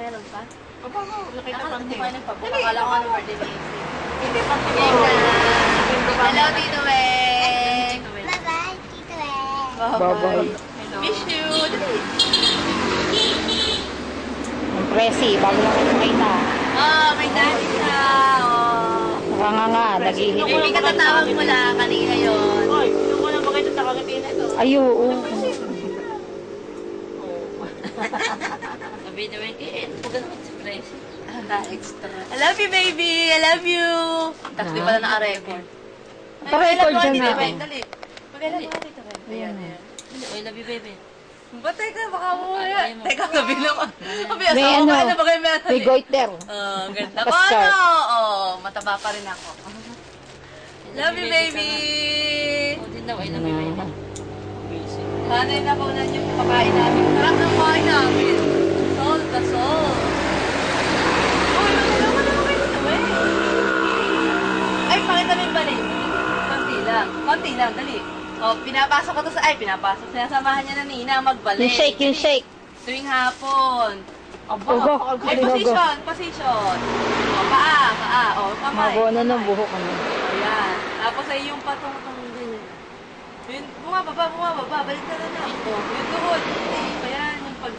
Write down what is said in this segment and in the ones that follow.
Meron pa? Papa mo, nakita pang Hindi tayo. ko nagpabook. Akala ko ano birthday ni AC. Hindi pang Game tayo. na. Hello, Tito Weng. Bye-bye, Tito Ed. Bye-bye. Miss you. Dali. Ang presi, bago lang kayo kumain na. Oh, may daddy siya. Oh. Nakanganga, nag-ihit. Baby, katatawag mo lang kanina yun. Hoy, yung ko lang bakit ito kagatin ito. Ay, oo. Sabi na Weng, huwag naman si Presi. Extra. I love you, baby. I love you. Tapos di pala naka-record. Naka-record dyan Tito na. Weng, dali. Mag-I love you, Tito Weng. Ayan, ayan. I love you, baby. Ba't teka, baka mo yan. Teka, sabi naman. Sabi, May asawa ano, ko na ba kayo may may goiter. Oh, ganda ko. Pascal. Ano? Oh, mataba pa rin ako. Love you, baby. Oh, din daw. I love you, baby. Sana yung nakunan yung pakain namin. Sarap ng pakain namin. Soul ka, soul. Oh, naman kayo dito, eh. Ay, pakita mo yung balik. Konti lang. Konti lang, dali. Oh, pinapasok ko to sa... Ay, pinapasok. Sinasamahan niya na Nina magbalik. Yung shake, yung shake. Tuwing hapon. Ogo. Ay, position, position. O, paa. O, kamay. Mabuo na ng kamay. buhok ano. Ayan. Tapos ay yung patong ganyan. Yun, bumababa. Balik na lang. O, yung tuhod. Ayan, yung pag...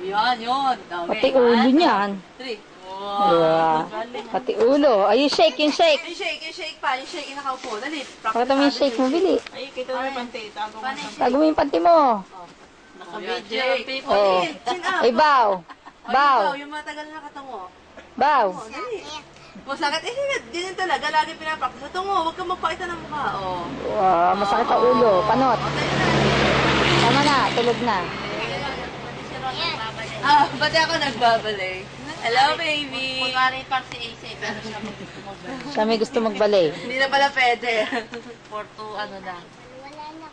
Ayan, yun. Okay. Pati ulo niyan. 3. Yeah. Pati ulo. Ay, yung shake, yung shake. Yung shake pa. Yung shake, yung nakaupo. Dali. Pakita mo yung shake mo, bili. Ay, kita mo yung pante. Tago mo. Paano yung Tago mo yung panty mo. Nakabidyo. People Oh. eat. Chin up. Ay, bow. Bow. Yung matagal na katungo. Bow. Oh, dali. Masakit. Ganyan talaga. Lagi pinapakita. Sa tungo, huwag kang magpakita ng mukha. Oh. Wow, masakit ang ulo. Panot. O, tayo na. Tama na, tulog na. Ah, ba't ako nagbabalik? Hello, baby. Kunwari pa si AC, pero siya Siya may gusto magbalik. Hindi na pala pwede. for to ano lang. Wala na